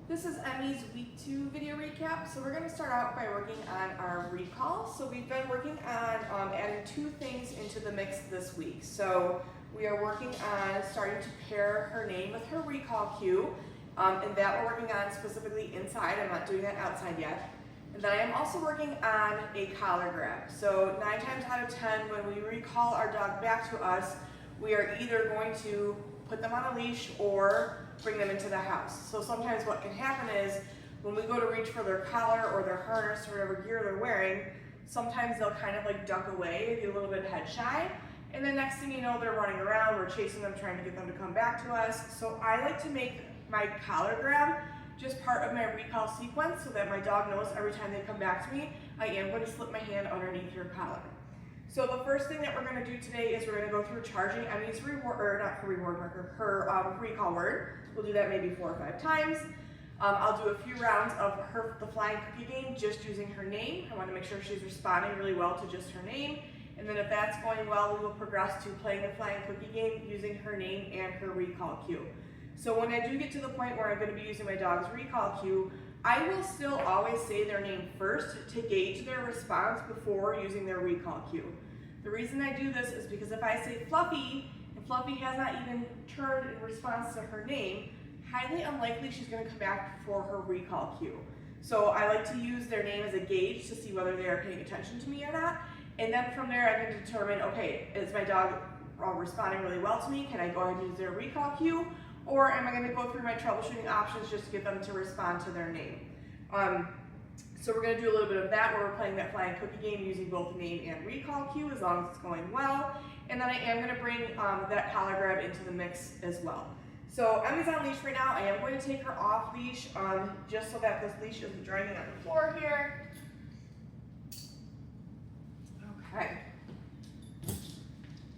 This is Emmie's week 2 video recap. So we're going to start out by working on our recall. So we've been working on adding 2 things into the mix this week. So we are working on starting to pair her name with her recall cue, and that we're working on specifically inside. I'm not doing that outside yet. And then I am also working on a collar grab. So 9 times out of 10, when we recall our dog back to us, we are either going to put them on a leash or bring them into the house. So sometimes what can happen is when we go to reach for their collar or their harness or whatever gear they're wearing, sometimes they'll kind of like duck away, get a little bit head shy, and then next thing you know, they're running around, we're chasing them, trying to get them to come back to us. So I like to make my collar grab just part of my recall sequence so that my dog knows every time they come back to me, I am going to slip my hand underneath your collar. So the first thing that we're going to do today is we're going to go through charging Emmie's reward, or not her reward marker, her recall word. We'll do that maybe 4 or 5 times. I'll do a few rounds of the flying cookie game just using her name. I want to make sure she's responding really well to just her name. And then if that's going well, we will progress to playing the flying cookie game using her name and her recall cue. So when I do get to the point where I'm going to be using my dog's recall cue, I will still always say their name first to gauge their response before using their recall cue. The reason I do this is because if I say Fluffy, and Fluffy has not even turned in response to her name, highly unlikely she's going to come back for her recall cue. So I like to use their name as a gauge to see whether they are paying attention to me or not. And then from there I can determine, okay, is my dog responding really well to me? Can I go ahead and use their recall cue? Or am I going to go through my troubleshooting options just to get them to respond to their name? So we're going to do a little bit of that where we're playing that flying cookie game using both name and recall cue as long as it's going well. And then I am going to bring that collar grab into the mix as well. So Emmie's on leash right now. I am going to take her off leash just so that this leash isn't dragging on the floor here. Okay.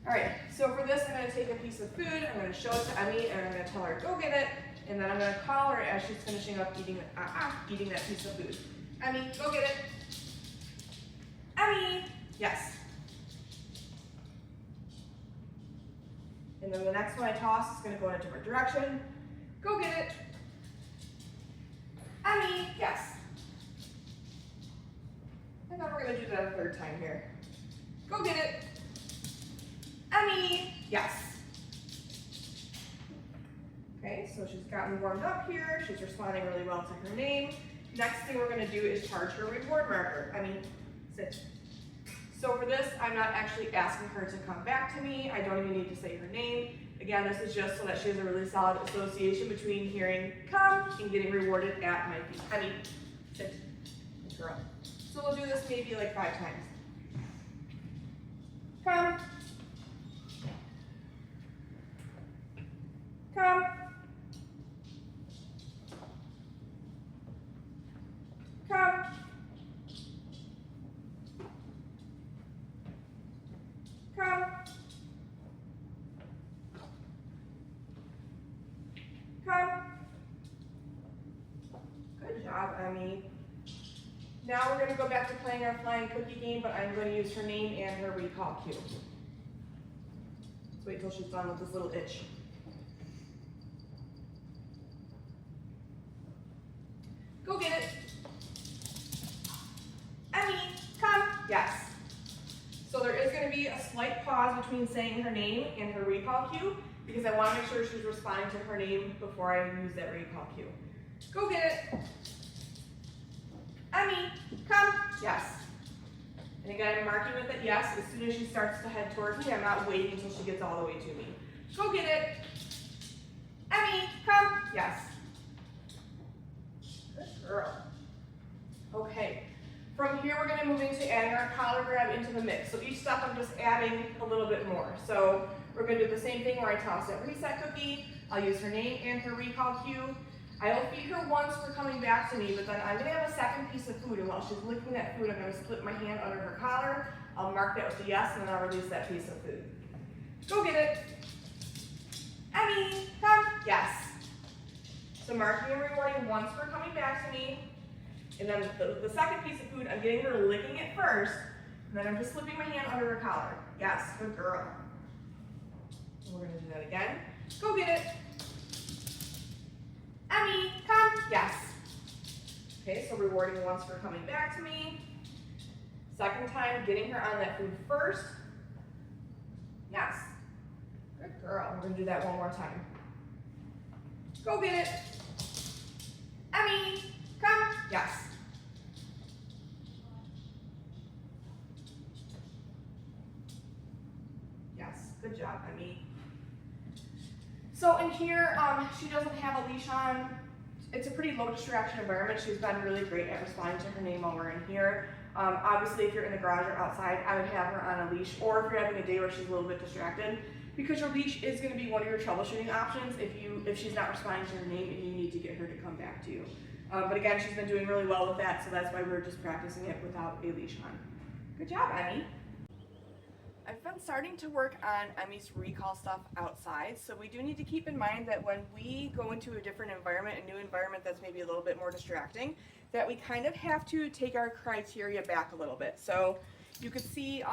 All right, so for this, I'm going to take a piece of food, I'm going to show it to Emmie, and I'm going to tell her, go get it, and then I'm going to call her as she's finishing up eating that piece of food. Emmie, go get it. Emmie, yes. And then the next one I toss is going to go in a different direction. Go get it. Emmie, yes. And then we're going to do that a 3rd time here. Go get it. Emmie, yes. Okay, so she's gotten warmed up here. She's responding really well to her name. Next thing we're going to do is charge her reward marker. Emmie, sit. So for this, I'm not actually asking her to come back to me. I don't even need to say her name. Again, this is just so that she has a really solid association between hearing come and getting rewarded at my feet. Emmie, sit. Good girl. So we'll do this maybe like 5 times. Come. Come. Come. Come. Come. Good job, Emmie. Now we're going to go back to playing our flying cookie game, but I'm going to use her name and her recall cue. Let's wait till she's done with this little itch. Go get it. Emmie, come. Yes. So there is going to be a slight pause between saying her name and her recall cue because I want to make sure she's responding to her name before I use that recall cue. Go get it. Emmie, come. Yes. And again, I'm marking with it yes as soon as she starts to head towards me. I'm not waiting until she gets all the way to me. Go get it. Emmie, come. Yes. Girl. Okay, from here we're going to move into adding our collar grab into the mix. So each step I'm just adding a little bit more. So we're going to do the same thing where I toss that reset cookie. I'll use her name and her recall cue. I will feed her once for coming back to me, but then I'm going to have a second piece of food, and while she's licking that food, I'm going to slip my hand under her collar. I'll mark that with a yes, and then I'll release that piece of food. Go get it. Emmie, come. Yes. So marking and rewarding once for coming back to me. And then the second piece of food, I'm getting her licking it first. And then I'm just slipping my hand under her collar. Yes, good girl. And we're going to do that again. Go get it. Emmie, come. Yes. Okay, so rewarding once for coming back to me. Second time, getting her on that food first. Yes. Good girl. We're gonna do that one more time. Go get it. Emmie, come. Yes. Yes, good job, Emmie. So in here, she doesn't have a leash on. It's a pretty low distraction environment. She's been really great at responding to her name while we're in here. Obviously, if you're in the garage or outside, I would have her on a leash, or if you're having a day where she's a little bit distracted, because your leash is going to be one of your troubleshooting options if she's not responding to her name and you need to get her to come back to you. But again, she's been doing really well with that, so that's why we're just practicing it without a leash on. Good job, Emmie. I've been starting to work on Emmie's recall stuff outside, so we do need to keep in mind that when we go into a different environment, a new environment that's maybe a little bit more distracting, that we kind of have to take our criteria back a little bit. So you could see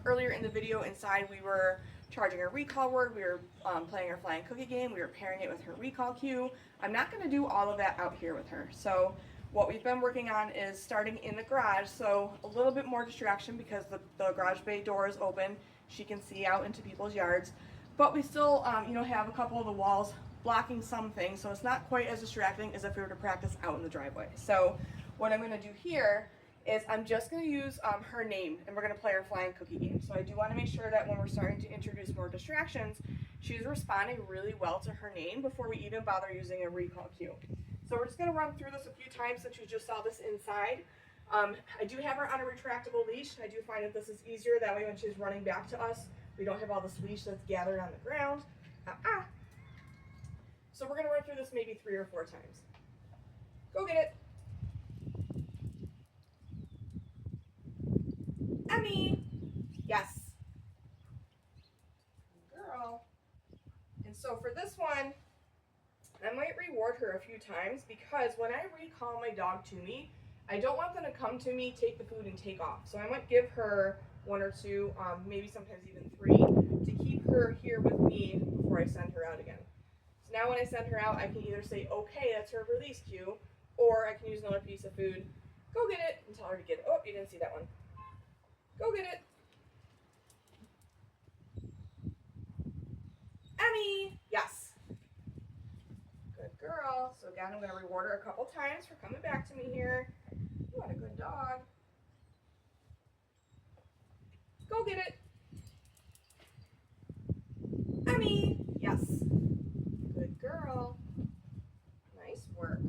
earlier in the video inside we were charging our recall word, we were playing our flying cookie game, we were pairing it with her recall cue. I'm not going to do all of that out here with her. So what we've been working on is starting in the garage, so a little bit more distraction because the garage bay door is open. She can see out into people's yards, but we still have a couple of the walls blocking some things, so it's not quite as distracting as if we were to practice out in the driveway. So what I'm going to do here is I'm just going to use her name, and we're going to play our flying cookie game. So I do want to make sure that when we're starting to introduce more distractions, she's responding really well to her name before we even bother using a recall cue. So we're just going to run through this a few times since you just saw this inside. I do have her on a retractable leash. I do find that this is easier. That way when she's running back to us, we don't have all this leash that's gathered on the ground. So we're going to run through this maybe 3 or 4 times. Go get it. Emmie. Yes. Girl. And so for this one, I might reward her a few times because when I recall my dog to me, I don't want them to come to me, take the food, and take off. So I might give her 1 or 2, maybe sometimes even 3, to keep her here with me before I send her out again. So now when I send her out, I can either say, okay, that's her release cue, or I can use another piece of food. Go get it, and tell her to get it. Oh, you didn't see that one. Go get it. Emmie, yes. Good girl. So again, I'm going to reward her a couple times for coming back to me here. What a good dog. Go get it. Emmie, yes. Good girl. Nice work.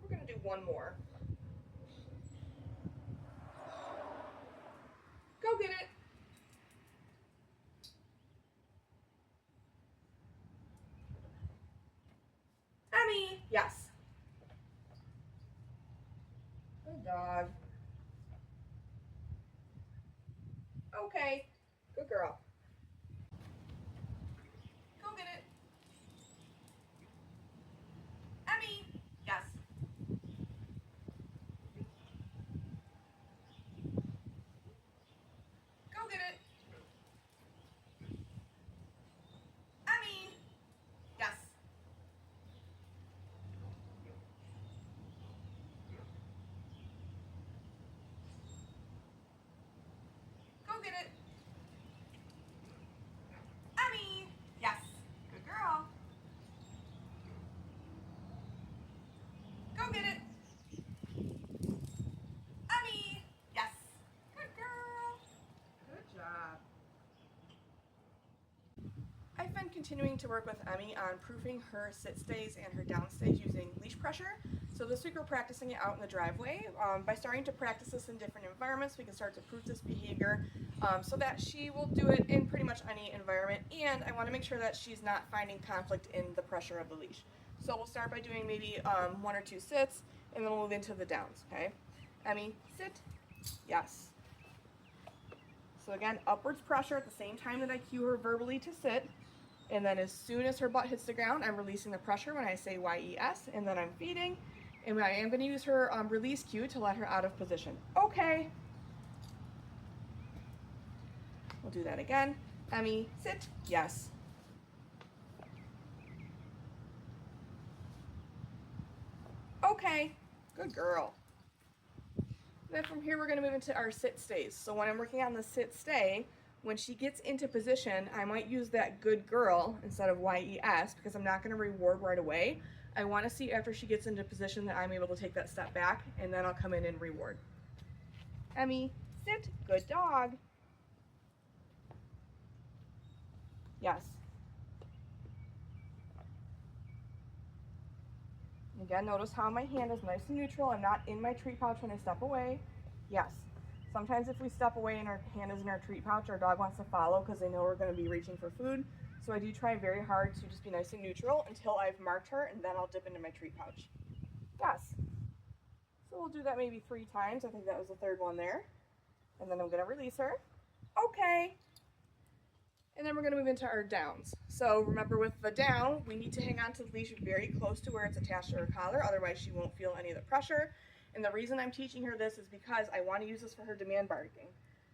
We're going to do one more. Go get it. Emmie, yes. Good dog. Okay, good girl. Go get it. Emmie, yes. Go get it. Emmie, yes. Go get it. Emmie, yes. Good girl. Go get it. Emmie, yes. Good girl. Good job. I've been continuing to work with Emmie on proofing her sit stays and her down stays using leash pressure. So this week we're practicing it out in the driveway. By starting to practice this in different environments, we can start to proof this behavior so that she will do it in pretty much any environment. And I want to make sure that she's not finding conflict in the pressure of the leash. So we'll start by doing maybe 1 or 2 sits, and then we'll move into the downs, okay? Emmie, sit. Yes. So again, upwards pressure at the same time that I cue her verbally to sit. And then as soon as her butt hits the ground, I'm releasing the pressure when I say YES, and then I'm feeding. And I am going to use her release cue to let her out of position. Okay. We'll do that again. Emmie, sit. Yes. Okay, good girl. Then from here we're going to move into our sit stays. So when I'm working on the sit stay, when she gets into position, I might use that good girl instead of YES because I'm not going to reward right away. I want to see after she gets into position that I'm able to take that step back, and then I'll come in and reward. Emmie, sit, good dog. Yes. Again, notice how my hand is nice and neutral. I'm not in my treat pouch when I step away. Yes. Sometimes if we step away and our hand is in our treat pouch, our dog wants to follow because they know we're going to be reaching for food. So I do try very hard to just be nice and neutral until I've marked her, and then I'll dip into my treat pouch. Yes. So we'll do that maybe 3 times. I think that was the 3rd one there. And then I'm going to release her. Okay. And then we're going to move into our downs. So remember, with the down, we need to hang on to the leash very close to where it's attached to her collar, otherwise she won't feel any of the pressure. And the reason I'm teaching her this is because I want to use this for her demand barking.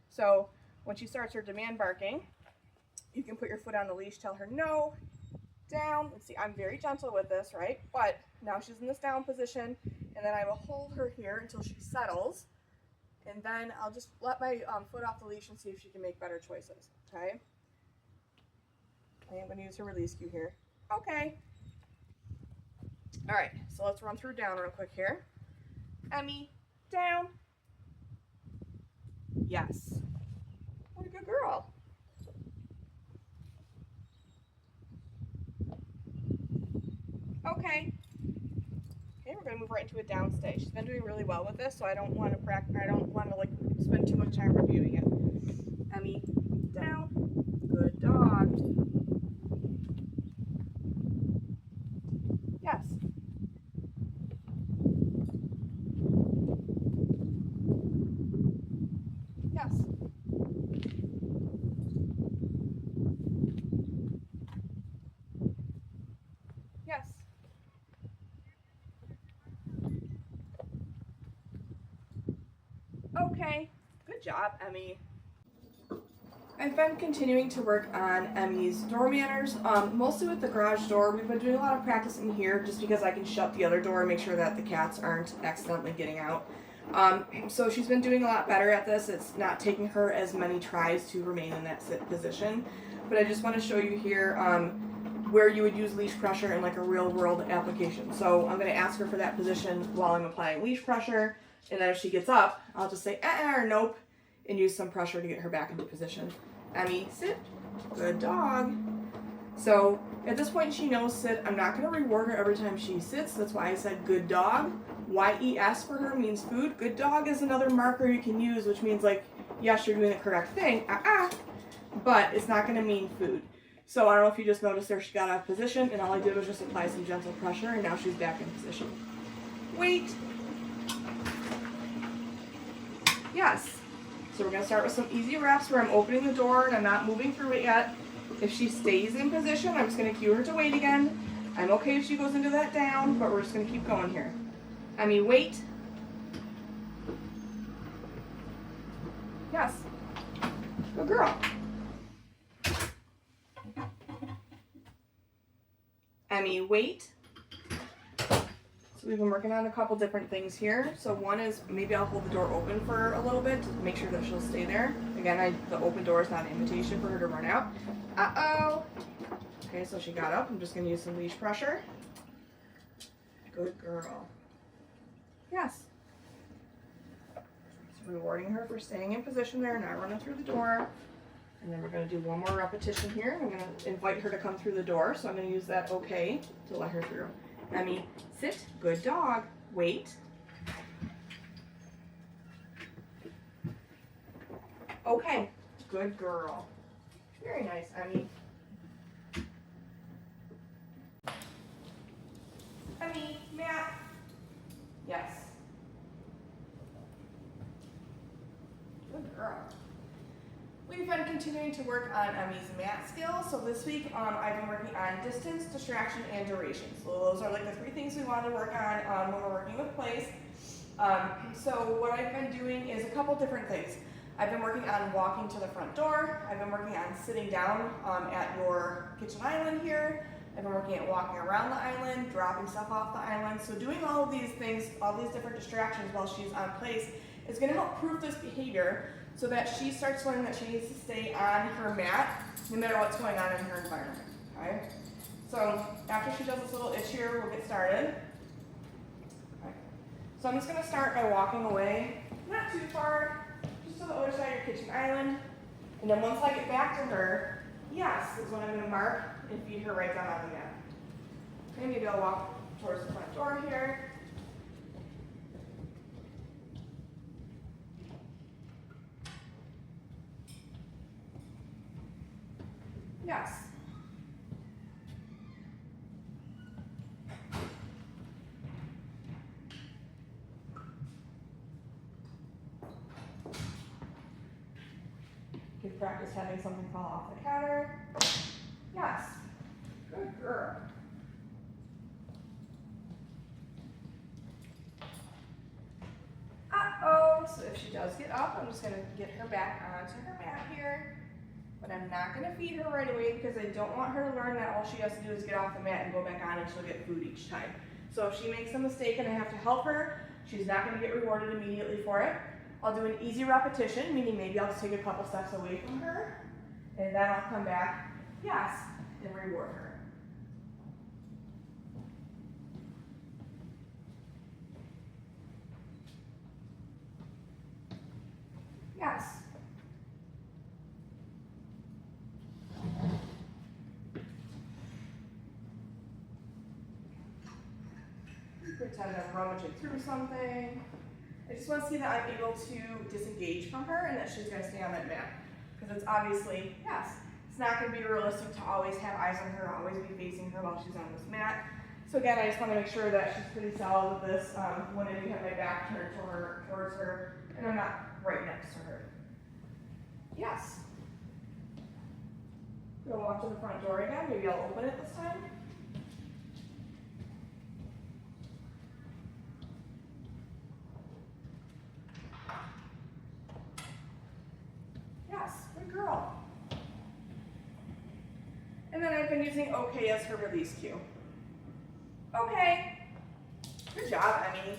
So when she starts her demand barking, you can put your foot on the leash, tell her no, down. Let's see, I'm very gentle with this, right? But now she's in this down position, and then I will hold her here until she settles. And then I'll just let my foot off the leash and see if she can make better choices, okay? I'm going to use her release cue here. Okay. All right, so let's run through down real quick here. Emmie, down. Yes. What a good girl. Okay. Okay, we're going to move right into a down stay. She's been doing really well with this, so I don't want to like spend too much time reviewing it. Emmie, down. Good dog. Yes. Yes. Yes. Okay. Good job, Emmie. I've been continuing to work on Emmie's door manners, mostly with the garage door. We've been doing a lot of practice in here just because I can shut the other door and make sure that the cats aren't accidentally getting out. So she's been doing a lot better at this. It's not taking her as many tries to remain in that sit position. But I just want to show you here where you would use leash pressure in like a real world application. So I'm going to ask her for that position while I'm applying leash pressure. And then if she gets up, I'll just say or nope and use some pressure to get her back into position. Emmie, sit. Good dog. So at this point she knows sit. I'm not going to reward her every time she sits. That's why I said good dog. YES for her means food. Good dog is another marker you can use, which means like, yes, you're doing the correct thing, but it's not going to mean food. So I don't know if you just noticed there she got out of position, and all I did was just apply some gentle pressure, and now she's back in position. Wait. Yes. So we're going to start with some easy reps where I'm opening the door and I'm not moving through it yet. If she stays in position, I'm just going to cue her to wait again. I'm okay if she goes into that down, but we're just going to keep going here. Emmie, wait. Yes. Good girl. Emmie, wait. So we've been working on a couple different things here. So one is maybe I'll hold the door open for a little bit to make sure that she'll stay there. Again, the open door is not an invitation for her to run out. Uh-oh. Okay, so she got up. I'm just going to use some leash pressure. Good girl. Yes. Just rewarding her for staying in position there, not running through the door. And then we're going to do one more repetition here. I'm going to invite her to come through the door, so I'm going to use that okay to let her through. Emmie, sit. Good dog. Wait. Okay. Good girl. Very nice, Emmie. Emmie, Matt. Yes. Good girl. We've been continuing to work on Emmie's mat skills. So this week I've been working on distance, distraction, and duration. So those are like the 3 things we wanted to work on when we're working with place. So what I've been doing is a couple different things. I've been working on walking to the front door. I've been working on sitting down at your kitchen island here. I've been working at walking around the island, dropping stuff off the island. So doing all of these things, all these different distractions while she's on place is going to help prove this behavior so that she starts learning that she needs to stay on her mat no matter what's going on in her environment. Okay? So after she does this little itch here, we'll get started. Okay. So I'm just going to start by walking away, not too far, just to the other side of your kitchen island. And then once I get back to her, yes, is when I'm going to mark and feed her right down on the mat. Okay, maybe I'll walk towards the front door here. Yes. You can practice having something fall off the counter. Yes. Good girl. Uh-oh. So if she does get up, I'm just going to get her back onto her mat here. But I'm not going to feed her right away because I don't want her to learn that all she has to do is get off the mat and go back on and she'll get food each time. So if she makes a mistake and I have to help her, she's not going to get rewarded immediately for it. I'll do an easy repetition, meaning maybe I'll just take a couple steps away from her, and then I'll come back, yes, and reward her. Yes. Pretend I'm rummaging through something. I just want to see that I'm able to disengage from her and that she's going to stay on that mat. Because it's obviously, yes, it's not going to be realistic to always have eyes on her, always be facing her while she's on this mat. So again, I just want to make sure that she's pretty solid with this when I do have my back turned towards her and I'm not right next to her. Yes. Go walk to the front door again. Maybe I'll open it this time. Yes, good girl. And then I've been using okay as her release cue. Okay. Good job, Emmie.